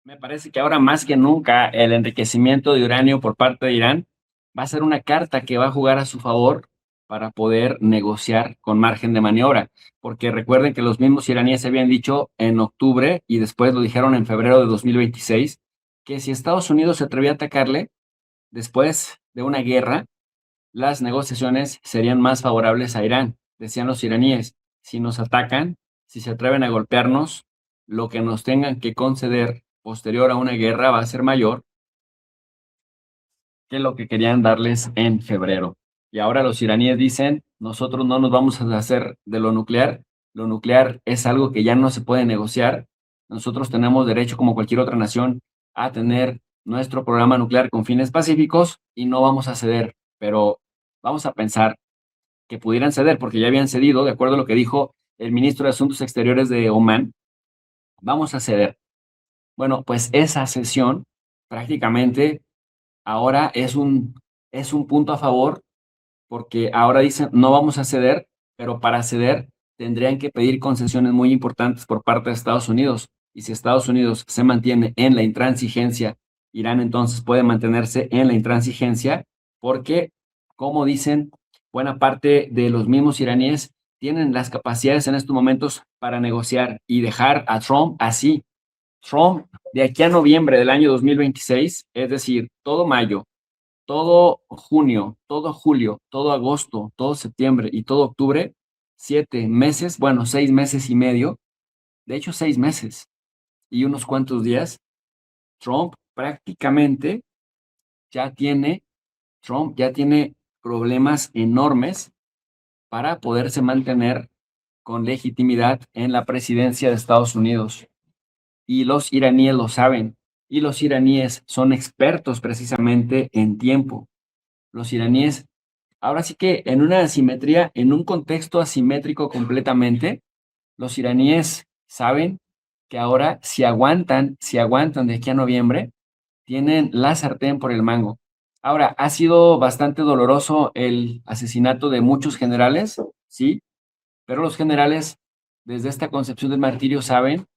Me parece que ahora más que nunca el enriquecimiento de uranio por parte de Irán va a ser una carta que va a jugar a su favor para poder negociar con margen de maniobra, porque recuerden que los mismos iraníes habían dicho en octubre y después lo dijeron en febrero de 2026 que si Estados Unidos se atrevía a atacarle después de una guerra, las negociaciones serían más favorables a Irán. Decían los iraníes, si nos atacan, si se atreven a golpearnos, lo que nos tengan que conceder posterior a una guerra va a ser mayor que lo que querían darles en febrero. Y ahora los iraníes dicen, nosotros no nos vamos a deshacer de lo nuclear es algo que ya no se puede negociar, nosotros tenemos derecho como cualquier otra nación a tener nuestro programa nuclear con fines pacíficos y no vamos a ceder, pero vamos a pensar que pudieran ceder, porque ya habían cedido, de acuerdo a lo que dijo el ministro de Asuntos Exteriores de Omán, vamos a ceder. Bueno, pues esa cesión prácticamente ahora es un punto a favor, porque ahora dicen, no vamos a ceder, pero para ceder tendrían que pedir concesiones muy importantes por parte de Estados Unidos. Y si Estados Unidos se mantiene en la intransigencia, Irán entonces puede mantenerse en la intransigencia, porque, como dicen, buena parte de los mismos iraníes tienen las capacidades en estos momentos para negociar y dejar a Trump así. Trump, de aquí a noviembre del año 2026, es decir, todo mayo, todo junio, todo julio, todo agosto, todo septiembre y todo octubre, 7 meses, bueno, 6 meses y medio, de hecho 6 meses y unos cuantos días, Trump prácticamente ya tiene, Trump ya tiene problemas enormes para poderse mantener con legitimidad en la presidencia de Estados Unidos. Y los iraníes lo saben. Y los iraníes son expertos precisamente en tiempo. Los iraníes, ahora sí que en una asimetría, en un contexto asimétrico completamente, los iraníes saben que ahora si aguantan de aquí a noviembre, tienen la sartén por el mango. Ahora, ha sido bastante doloroso el asesinato de muchos generales, sí, pero los generales, desde esta concepción del martirio, saben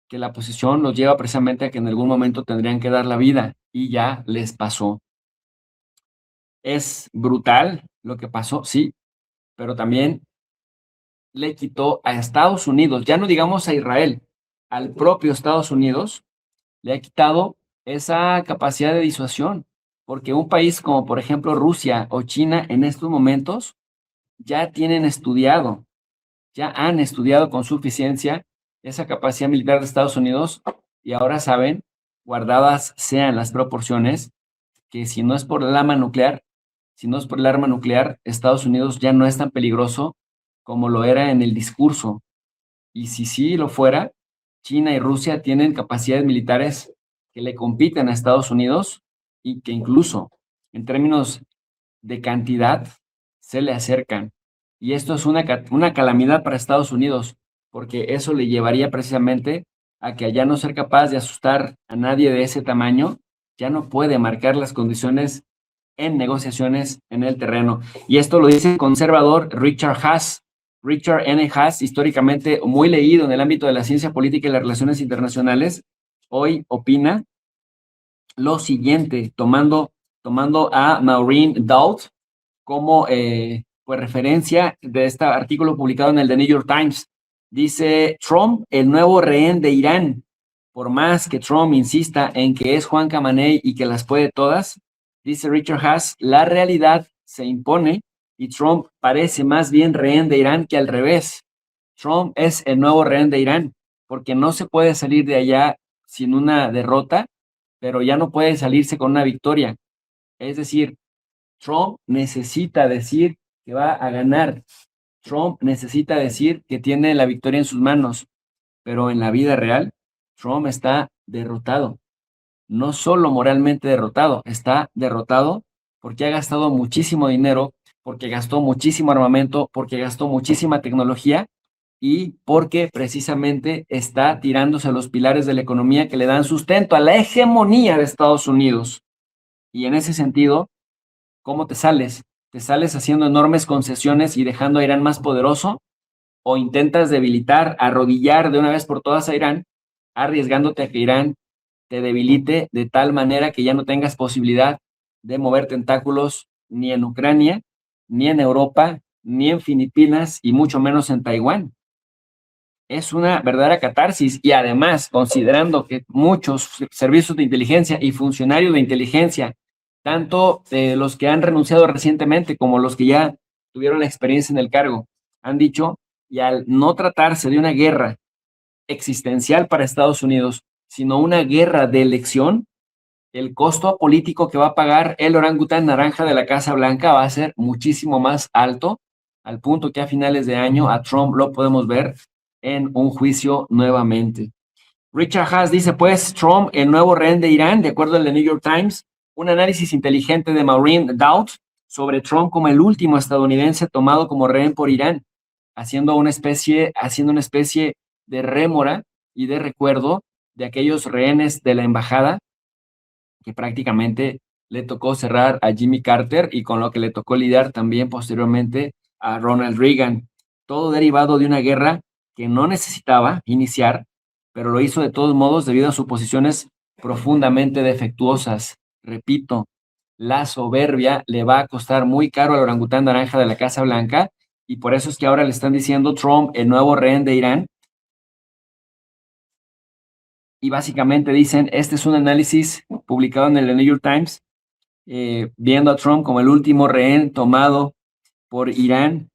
que la posición los lleva precisamente a que en algún momento tendrían que dar la vida y ya les pasó. Es brutal lo que pasó, sí, pero también le quitó a Estados Unidos, ya no digamos a Israel, al propio Estados Unidos, le ha quitado esa capacidad de disuasión, porque un país como por ejemplo Rusia o China en estos momentos ya tienen estudiado, ya han estudiado con suficiencia esa capacidad militar de Estados Unidos y ahora saben, guardadas sean las proporciones, que si no es por el arma nuclear, si no es por el arma nuclear, Estados Unidos ya no es tan peligroso como lo era en el discurso. Y si sí lo fuera, China y Rusia tienen capacidades militares que le compiten a Estados Unidos y que incluso en términos de cantidad se le acercan. Y esto es una calamidad para Estados Unidos, porque eso le llevaría precisamente a que al ya no ser capaz de asustar a nadie de ese tamaño, ya no puede marcar las condiciones en negociaciones en el terreno. Y esto lo dice el conservador Richard Haas. Richard N. Haas, históricamente muy leído en el ámbito de la ciencia política y las relaciones internacionales, hoy opina lo siguiente, tomando a Maureen Dowd como pues, referencia de este artículo publicado en el The New York Times. Dice, Trump, el nuevo rehén de Irán. Por más que Trump insista en que es Juan Camaney y que las puede todas, dice Richard Haas, la realidad se impone y Trump parece más bien rehén de Irán que al revés. Trump es el nuevo rehén de Irán, porque no se puede salir de allá sin una derrota, pero ya no puede salirse con una victoria. Es decir, Trump necesita decir que va a ganar. Trump necesita decir que tiene la victoria en sus manos, pero en la vida real, Trump está derrotado. No solo moralmente derrotado, está derrotado porque ha gastado muchísimo dinero, porque gastó muchísimo armamento, porque gastó muchísima tecnología y porque precisamente está tirándose a los pilares de la economía que le dan sustento a la hegemonía de Estados Unidos. Y en ese sentido, ¿cómo te sales? ¿Te sales haciendo enormes concesiones y dejando a Irán más poderoso? ¿O intentas debilitar, arrodillar de una vez por todas a Irán, arriesgándote a que Irán te debilite de tal manera que ya no tengas posibilidad de mover tentáculos ni en Ucrania, ni en Europa, ni en Filipinas y mucho menos en Taiwán. Es una verdadera catarsis y además, considerando que muchos servicios de inteligencia y funcionarios de inteligencia, tanto los que han renunciado recientemente como los que ya tuvieron la experiencia en el cargo, han dicho, y al no tratarse de una guerra existencial para Estados Unidos, sino una guerra de elección, el costo político que va a pagar el orangután naranja de la Casa Blanca va a ser muchísimo más alto, al punto que a finales de año a Trump lo podemos ver en un juicio nuevamente. Richard Haas dice, pues, Trump, el nuevo rehén de Irán, de acuerdo al The New York Times, un análisis inteligente de Maureen Dowd sobre Trump como el último estadounidense tomado como rehén por Irán, haciendo una especie de rémora y de recuerdo de aquellos rehenes de la embajada que prácticamente le tocó cerrar a Jimmy Carter y con lo que le tocó lidiar también posteriormente a Ronald Reagan. Todo derivado de una guerra que no necesitaba iniciar, pero lo hizo de todos modos debido a sus posiciones profundamente defectuosas. Repito, la soberbia le va a costar muy caro al orangután naranja de la Casa Blanca y por eso es que ahora le están diciendo Trump el nuevo rehén de Irán. Y básicamente dicen, este es un análisis publicado en el New York Times, viendo a Trump como el último rehén tomado por Irán,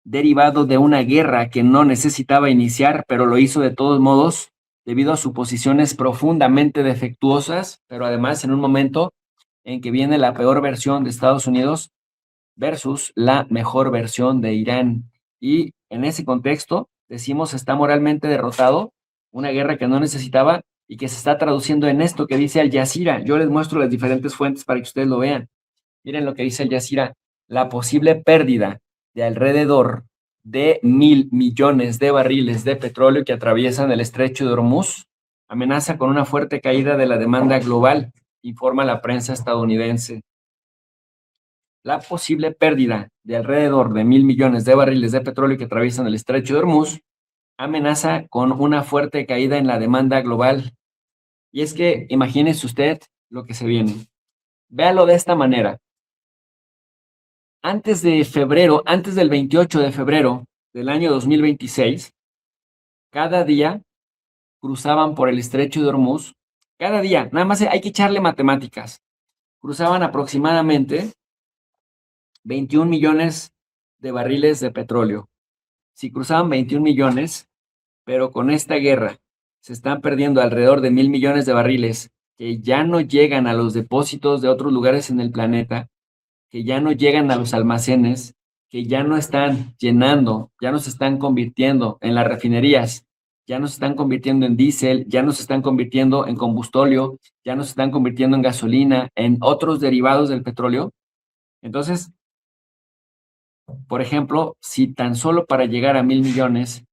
derivado de una guerra que no necesitaba iniciar, pero lo hizo de todos modos, debido a sus posiciones profundamente defectuosas, pero además en un momento en que viene la peor versión de Estados Unidos versus la mejor versión de Irán. Y en ese contexto, decimos, está moralmente derrotado, una guerra que no necesitaba y que se está traduciendo en esto que dice Al Jazeera. Yo les muestro las diferentes fuentes para que ustedes lo vean. Miren lo que dice Al Jazeera, la posible pérdida de alrededor de 1,000 millones de barriles de petróleo que atraviesan el estrecho de Hormuz amenaza con una fuerte caída de la demanda global, informa la prensa estadounidense. La posible pérdida de alrededor de 1,000 millones de barriles de petróleo que atraviesan el estrecho de Hormuz amenaza con una fuerte caída en la demanda global. Y es que imagínese usted lo que se viene. Véalo de esta manera. Antes del 28 de febrero del año 2026, cada día cruzaban por el estrecho de Hormuz, cada día, nada más hay que echarle matemáticas, cruzaban aproximadamente 21 millones de barriles de petróleo. Si cruzaban 21 millones, pero con esta guerra se están perdiendo alrededor de 1,000 millones de barriles que ya no llegan a los depósitos de otros lugares en el planeta, que ya no llegan a los almacenes, que ya no están llenando, ya no se están convirtiendo en las refinerías, ya no se están convirtiendo en diésel, ya no se están convirtiendo en combustóleo, ya no se están convirtiendo en gasolina, en otros derivados del petróleo. Entonces, por ejemplo, si tan solo para llegar a 1,000 millones,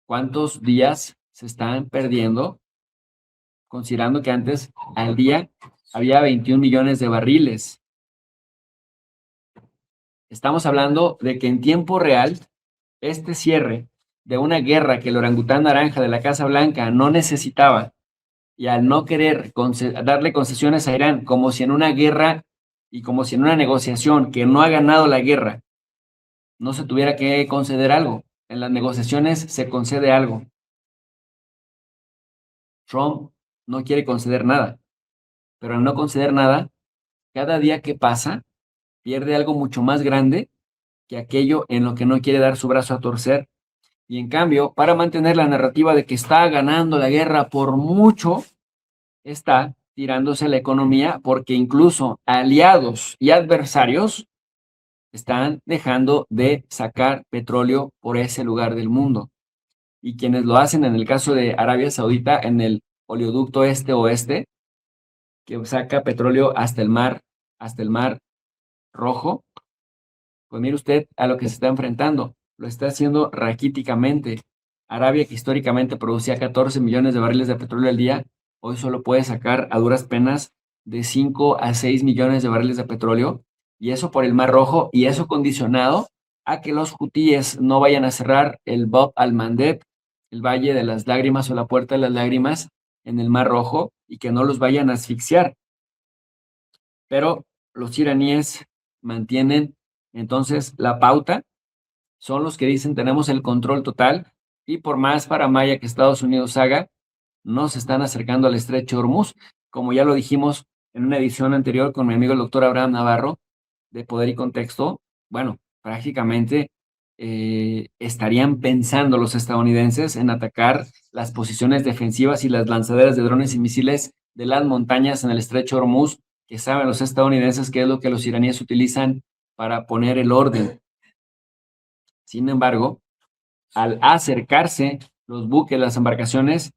¿cuántos días se están perdiendo? Considerando que antes al día había 21 millones de barriles. Estamos hablando de que en tiempo real, este cierre de una guerra que el orangután naranja de la Casa Blanca no necesitaba y al no querer darle concesiones a Irán, como si en una guerra y como si en una negociación que no ha ganado la guerra no se tuviera que conceder algo. En las negociaciones se concede algo. Trump no quiere conceder nada, pero al no conceder nada, cada día que pasa, pierde algo mucho más grande que aquello en lo que no quiere dar su brazo a torcer. Y en cambio, para mantener la narrativa de que está ganando la guerra por mucho, está tirándose la economía porque incluso aliados y adversarios están dejando de sacar petróleo por ese lugar del mundo. Y quienes lo hacen en el caso de Arabia Saudita, en el oleoducto este-oeste, que saca petróleo hasta el mar Rojo, pues mire usted a lo que se está enfrentando. Lo está haciendo raquíticamente. Arabia, que históricamente producía 14 millones de barriles de petróleo al día, hoy solo puede sacar a duras penas de 5 a 6 millones de barriles de petróleo, y eso por el Mar Rojo, y eso condicionado a que los hutíes no vayan a cerrar el Bab al-Mandeb, el Valle de las Lágrimas o la Puerta de las Lágrimas en el Mar Rojo, y que no los vayan a asfixiar. Pero los iraníes mantienen entonces la pauta, son los que dicen tenemos el control total y por más faramaya que Estados Unidos haga, no se están acercando al estrecho de Hormuz, como ya lo dijimos en una edición anterior con mi amigo el doctor Abraham Navarro de Poder y Contexto. Bueno, prácticamente estarían pensando los estadounidenses en atacar las posiciones defensivas y las lanzaderas de drones y misiles de las montañas en el estrecho de Hormuz, que saben los estadounidenses que es lo que los iraníes utilizan para poner el orden. Sin embargo, al acercarse los buques, las embarcaciones,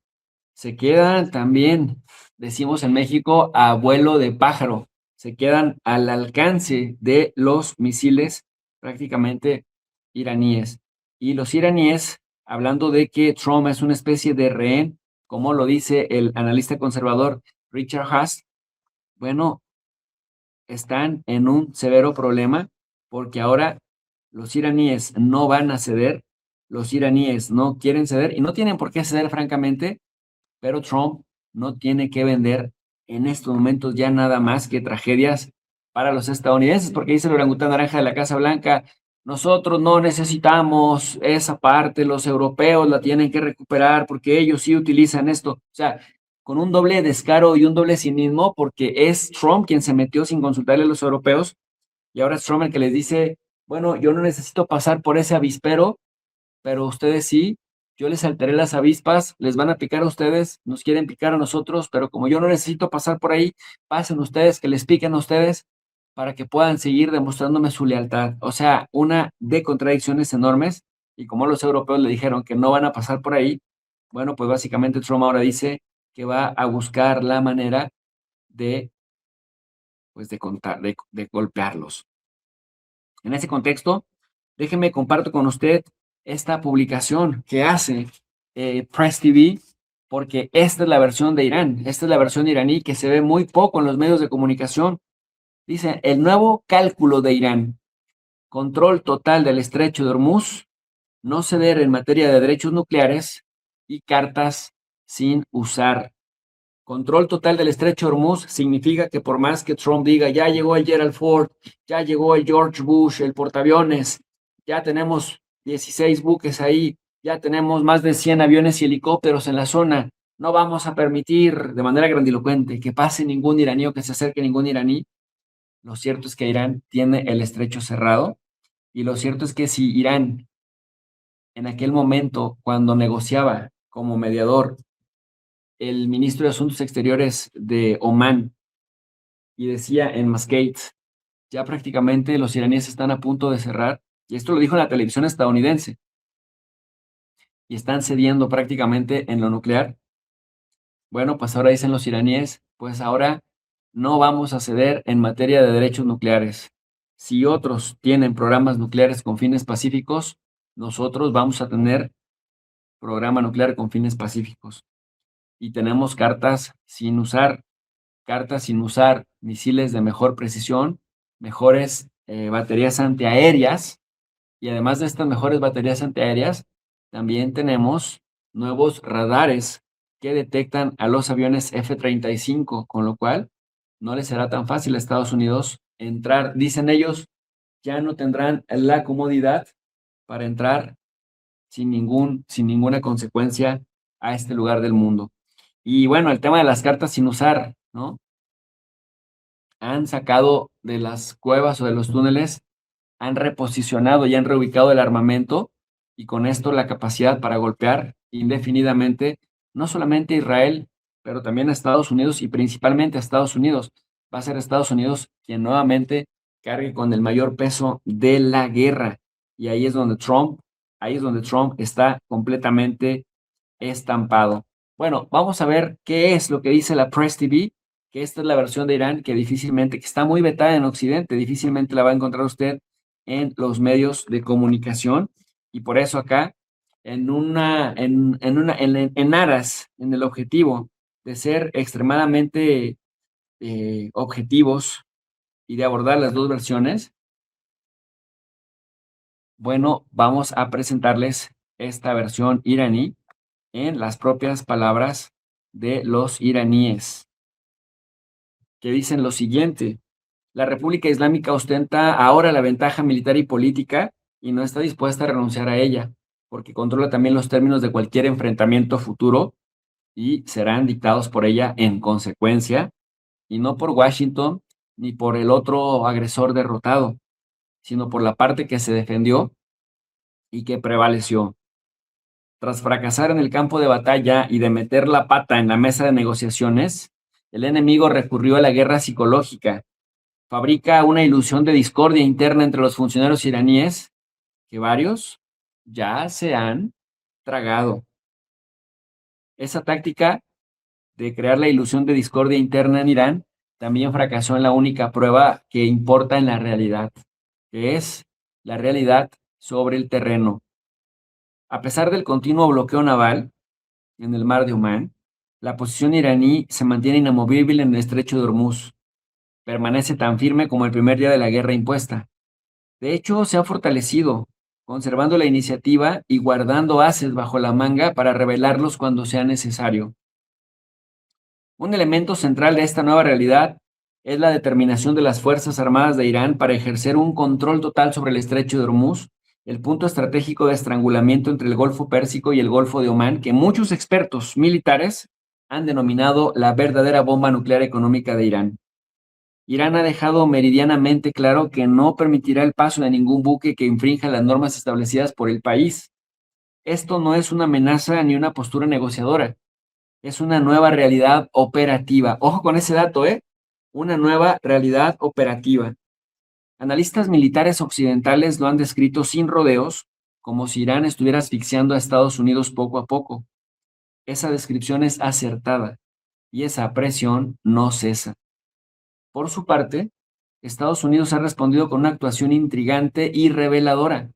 se quedan también, decimos en México, a vuelo de pájaro, se quedan al alcance de los misiles prácticamente iraníes. Y los iraníes, hablando de que Trump es una especie de rehén, como lo dice el analista conservador Richard Haas, bueno, están en un severo problema porque ahora los iraníes no van a ceder, los iraníes no quieren ceder y no tienen por qué ceder francamente, pero Trump no tiene que vender en estos momentos ya nada más que tragedias para los estadounidenses, porque dice el orangután naranja de la Casa Blanca, nosotros no necesitamos esa parte, los europeos la tienen que recuperar porque ellos sí utilizan esto. O sea, con un doble descaro y un doble cinismo, porque es Trump quien se metió sin consultarle a los europeos y ahora es Trump el que les dice, bueno, yo no necesito pasar por ese avispero, pero ustedes sí, yo les alteré las avispas, les van a picar a ustedes, nos quieren picar a nosotros, pero como yo no necesito pasar por ahí, pasen ustedes, que les piquen a ustedes para que puedan seguir demostrándome su lealtad. O sea, una de contradicciones enormes, y como los europeos le dijeron que no van a pasar por ahí, bueno, pues básicamente Trump ahora dice que va a buscar la manera de, pues de golpearlos. En ese contexto, déjeme comparto con usted esta publicación que hace Press TV, porque esta es la versión de Irán, esta es la versión iraní que se ve muy poco en los medios de comunicación. Dice, el nuevo cálculo de Irán, control total del estrecho de Hormuz, no ceder en materia de derechos nucleares y cartas sin usar. Control total del estrecho de Hormuz significa que por más que Trump diga, ya llegó el Gerald Ford, ya llegó el George Bush, el portaaviones, ya tenemos 16 buques ahí, ya tenemos más de 100 aviones y helicópteros en la zona, no vamos a permitir de manera grandilocuente que pase ningún iraní o que se acerque ningún iraní. Lo cierto es que Irán tiene el estrecho cerrado y lo cierto es que si Irán en aquel momento, cuando negociaba como mediador el ministro de Asuntos Exteriores de Omán y decía en Mascate, ya prácticamente los iraníes están a punto de cerrar, y esto lo dijo en la televisión estadounidense, y están cediendo prácticamente en lo nuclear. Bueno, pues ahora dicen los iraníes, pues ahora no vamos a ceder en materia de derechos nucleares. Si otros tienen programas nucleares con fines pacíficos, nosotros vamos a tener programa nuclear con fines pacíficos. Y tenemos cartas sin usar misiles de mejor precisión, mejores baterías antiaéreas y además de estas mejores baterías antiaéreas, también tenemos nuevos radares que detectan a los aviones F-35, con lo cual no les será tan fácil a Estados Unidos entrar. Dicen ellos, ya no tendrán la comodidad para entrar sin ninguna consecuencia a este lugar del mundo. Y bueno, el tema de las cartas sin usar, ¿no? Han sacado de las cuevas o de los túneles, han reposicionado y han reubicado el armamento y con esto la capacidad para golpear indefinidamente no solamente a Israel, pero también a Estados Unidos y principalmente a Estados Unidos. Va a ser Estados Unidos quien nuevamente cargue con el mayor peso de la guerra. Y ahí es donde Trump está completamente estampado. Bueno, vamos a ver qué es lo que dice la Press TV, que esta es la versión de Irán que difícilmente, que está muy vetada en Occidente, difícilmente la va a encontrar usted en los medios de comunicación. Y por eso acá, en aras, en el objetivo de ser extremadamente objetivos y de abordar las dos versiones, bueno, vamos a presentarles esta versión iraní en las propias palabras de los iraníes, que dicen lo siguiente: la República Islámica ostenta ahora la ventaja militar y política y no está dispuesta a renunciar a ella, porque controla también los términos de cualquier enfrentamiento futuro y serán dictados por ella en consecuencia, y no por Washington ni por el otro agresor derrotado, sino por la parte que se defendió y que prevaleció. Tras fracasar en el campo de batalla y de meter la pata en la mesa de negociaciones, el enemigo recurrió a la guerra psicológica. Fabrica una ilusión de discordia interna entre los funcionarios iraníes que varios ya se han tragado. Esa táctica de crear la ilusión de discordia interna en Irán también fracasó en la única prueba que importa en la realidad, que es la realidad sobre el terreno. A pesar del continuo bloqueo naval en el mar de Omán, la posición iraní se mantiene inamovible en el estrecho de Hormuz. Permanece tan firme como el primer día de la guerra impuesta. De hecho, se ha fortalecido, conservando la iniciativa y guardando ases bajo la manga para revelarlos cuando sea necesario. Un elemento central de esta nueva realidad es la determinación de las Fuerzas Armadas de Irán para ejercer un control total sobre el estrecho de Hormuz, el punto estratégico de estrangulamiento entre el Golfo Pérsico y el Golfo de Omán, que muchos expertos militares han denominado la verdadera bomba nuclear económica de Irán. Irán ha dejado meridianamente claro que no permitirá el paso de ningún buque que infrinja las normas establecidas por el país. Esto no es una amenaza ni una postura negociadora, es una nueva realidad operativa. Ojo con ese dato, ¿eh? Una nueva realidad operativa. Analistas militares occidentales lo han descrito sin rodeos, como si Irán estuviera asfixiando a Estados Unidos poco a poco. Esa descripción es acertada y esa presión no cesa. Por su parte, Estados Unidos ha respondido con una actuación intrigante y reveladora.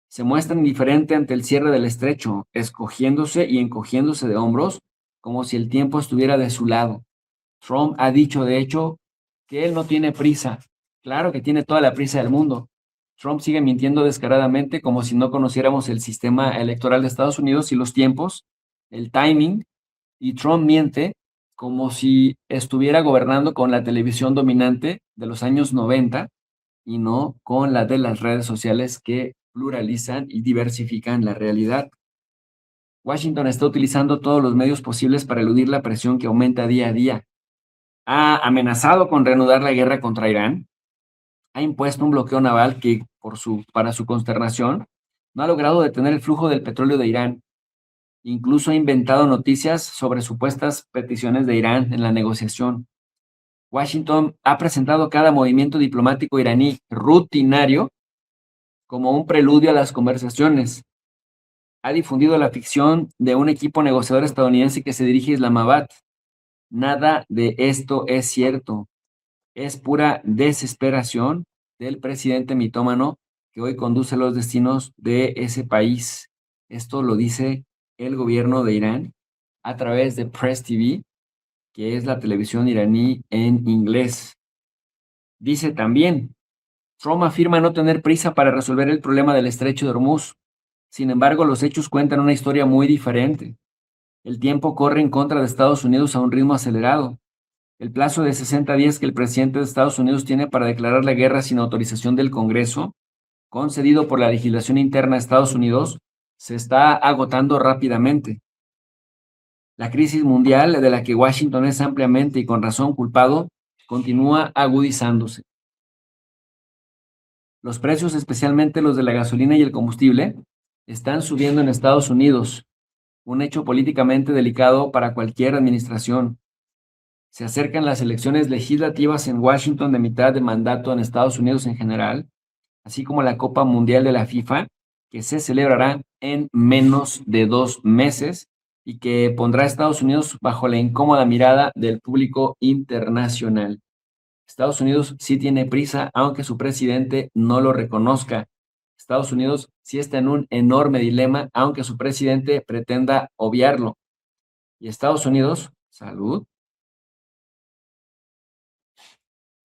Se muestra indiferente ante el cierre del estrecho, escogiéndose y encogiéndose de hombros como si el tiempo estuviera de su lado. Trump ha dicho, de hecho, que él no tiene prisa. Claro que tiene toda la prisa del mundo. Trump sigue mintiendo descaradamente como si no conociéramos el sistema electoral de Estados Unidos y los tiempos, el timing, y Trump miente como si estuviera gobernando con la televisión dominante de los años 90 y no con la de las redes sociales que pluralizan y diversifican la realidad. Washington está utilizando todos los medios posibles para eludir la presión que aumenta día a día. Ha amenazado con reanudar la guerra contra Irán, ha impuesto un bloqueo naval que, para su consternación, no ha logrado detener el flujo del petróleo de Irán. Incluso ha inventado noticias sobre supuestas peticiones de Irán en la negociación. Washington ha presentado cada movimiento diplomático iraní rutinario como un preludio a las conversaciones. Ha difundido la ficción de un equipo negociador estadounidense que se dirige a Islamabad. Nada de esto es cierto. Es pura desesperación del presidente mitómano que hoy conduce los destinos de ese país. Esto lo dice el gobierno de Irán a través de Press TV, que es la televisión iraní en inglés. Dice también, Trump afirma no tener prisa para resolver el problema del estrecho de Hormuz. Sin embargo, los hechos cuentan una historia muy diferente. El tiempo corre en contra de Estados Unidos a un ritmo acelerado. El plazo de 60 días que el presidente de Estados Unidos tiene para declarar la guerra sin autorización del Congreso, concedido por la legislación interna de Estados Unidos, se está agotando rápidamente. La crisis mundial, de la que Washington es ampliamente y con razón culpado, continúa agudizándose. Los precios, especialmente los de la gasolina y el combustible, están subiendo en Estados Unidos, un hecho políticamente delicado para cualquier administración. Se acercan las elecciones legislativas en Washington de mitad de mandato en Estados Unidos en general, así como la Copa Mundial de la FIFA, que se celebrará en menos de 2 meses y que pondrá a Estados Unidos bajo la incómoda mirada del público internacional. Estados Unidos sí tiene prisa, aunque su presidente no lo reconozca. Estados Unidos sí está en un enorme dilema, aunque su presidente pretenda obviarlo. Y Estados Unidos, salud,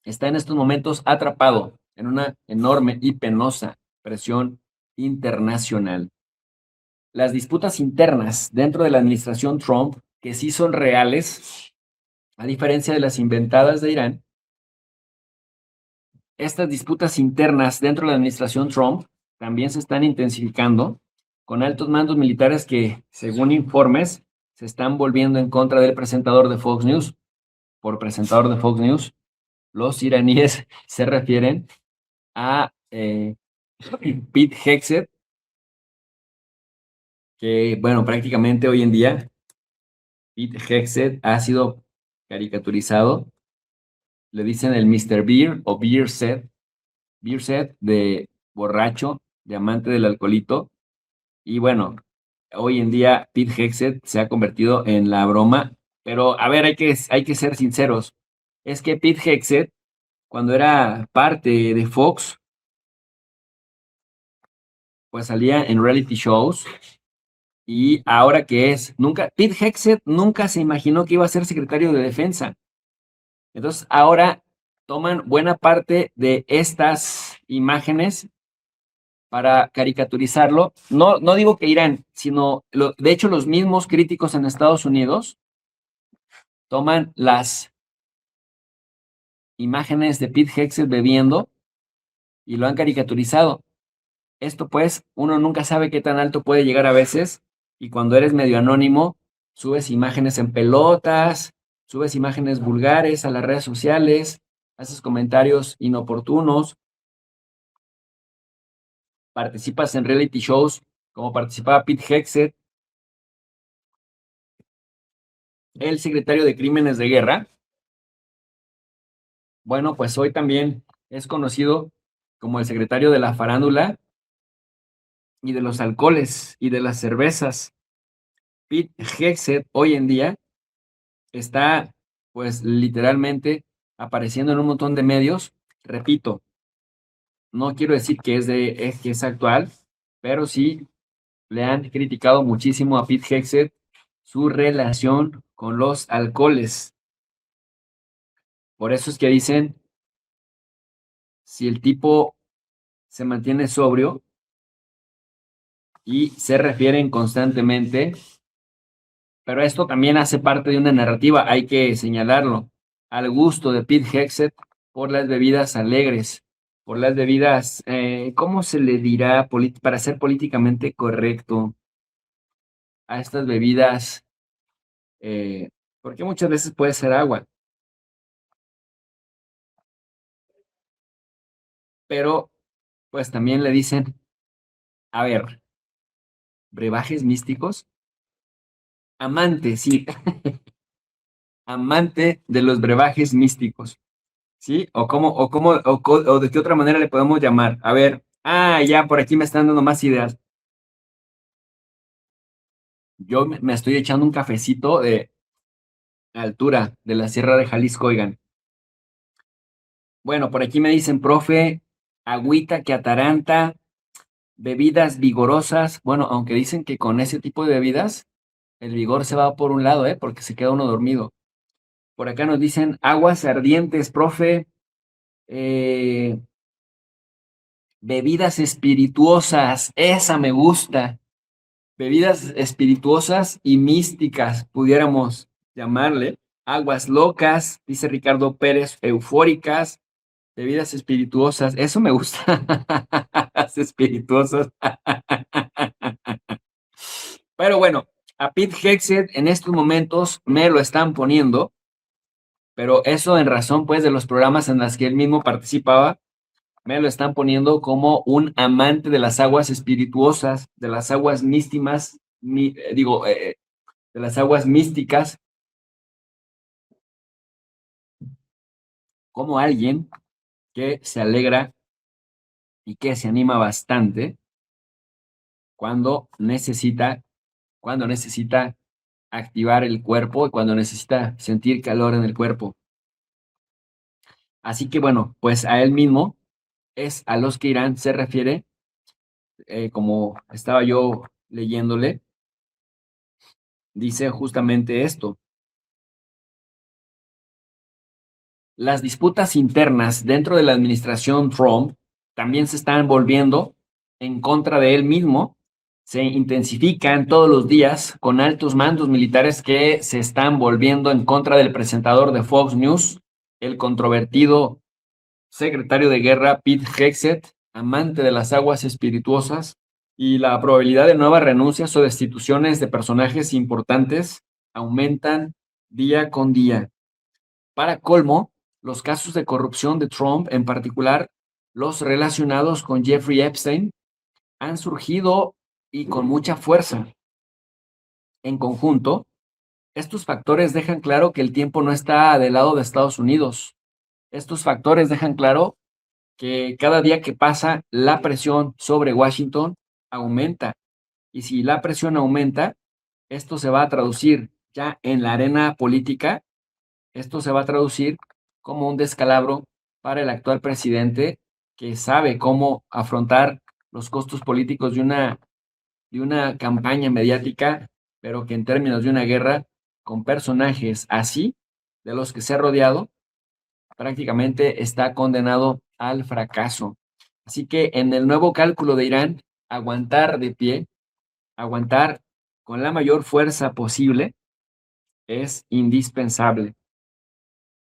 está en estos momentos atrapado en una enorme y penosa presión internacional. Las disputas internas dentro de la administración Trump que sí son reales, a diferencia de las inventadas de Irán. Estas disputas internas dentro de la administración Trump también se están intensificando, con altos mandos militares que, según informes, se están volviendo en contra del presentador de Fox News. Por presentador de Fox News, los iraníes se refieren a Pete Hegseth, que, bueno, prácticamente hoy en día Pete Hegseth ha sido caricaturizado. Le dicen el Mr. Beer o Beer Set de borracho, de amante del alcoholito. Y bueno, hoy en día Pete Hegseth se ha convertido en la broma. Pero, a ver, hay que ser sinceros. Es que Pete Hegseth, cuando era parte de Fox, pues salía en reality shows. Y ahora que es, Pete Hegseth nunca se imaginó que iba a ser secretario de Defensa. Entonces, ahora toman buena parte de estas imágenes para caricaturizarlo. No, no digo que Irán, sino, de hecho, los mismos críticos en Estados Unidos toman las imágenes de Pete Hegseth bebiendo y lo han caricaturizado. Esto, pues, uno nunca sabe qué tan alto puede llegar a veces, y cuando eres medio anónimo, subes imágenes en pelotas, subes imágenes vulgares a las redes sociales, haces comentarios inoportunos, participas en reality shows como participaba Pete Hegseth, el secretario de Crímenes de Guerra. Bueno, pues hoy también es conocido como el secretario de la farándula y de los alcoholes y de las cervezas. Pete Hegseth hoy en día está, pues, literalmente apareciendo en un montón de medios. Repito, no quiero decir que que es actual, pero sí le han criticado muchísimo a Pete Hegseth su relación con los alcoholes. Por eso es que dicen, si el tipo se mantiene sobrio y se refieren constantemente, pero esto también hace parte de una narrativa, hay que señalarlo, al gusto de Pete Hegseth por las bebidas alegres, por las bebidas, ¿cómo se le dirá para ser políticamente correcto a estas bebidas? Eh, Porque muchas veces puede ser agua, pero pues también le dicen, a ver, brebajes místicos, amante, sí, amante de los brebajes místicos. ¿Sí? O de qué otra manera le podemos llamar. A ver, ya por aquí me están dando más ideas. Yo me estoy echando un cafecito de altura de la Sierra de Jalisco, oigan. Bueno, por aquí me dicen, profe, agüita que ataranta, bebidas vigorosas. Bueno, aunque dicen que con ese tipo de bebidas, el vigor se va por un lado, porque se queda uno dormido. Por acá nos dicen aguas ardientes, profe. Eh, Bebidas espirituosas, esa me gusta. Bebidas espirituosas y místicas, pudiéramos llamarle. Aguas locas, dice Ricardo Pérez, eufóricas, bebidas espirituosas, eso me gusta. Las espirituosas. Pero bueno, a Pete Hegseth en estos momentos me lo están poniendo, pero eso en razón pues de los programas en los que él mismo participaba, me lo están poniendo como un amante de las aguas espirituosas, de las aguas místicas, de las aguas místicas, como alguien que se alegra y que se anima bastante cuando necesita, cuando necesita activar el cuerpo y cuando necesita sentir calor en el cuerpo. Así que bueno, pues a él mismo es a los que Irán se refiere, como estaba yo leyéndole, dice justamente esto. Las disputas internas dentro de la administración Trump también se están volviendo en contra de él mismo, se intensifican todos los días con altos mandos militares que se están volviendo en contra del presentador de Fox News, el controvertido secretario de guerra Pete Hegseth, amante de las aguas espirituosas, y la probabilidad de nuevas renuncias o destituciones de personajes importantes aumentan día con día. Para colmo, los casos de corrupción de Trump, en particular los relacionados con Jeffrey Epstein, han surgido y con mucha fuerza. En conjunto, estos factores dejan claro que el tiempo no está del lado de Estados Unidos. Estos factores dejan claro que cada día que pasa la presión sobre Washington aumenta. Y si la presión aumenta, esto se va a traducir ya en la arena política, esto se va a traducir como un descalabro para el actual presidente que sabe cómo afrontar los costos políticos de una campaña mediática, pero que en términos de una guerra con personajes así, de los que se ha rodeado, prácticamente está condenado al fracaso. Así que en el nuevo cálculo de Irán, aguantar de pie, aguantar con la mayor fuerza posible es indispensable.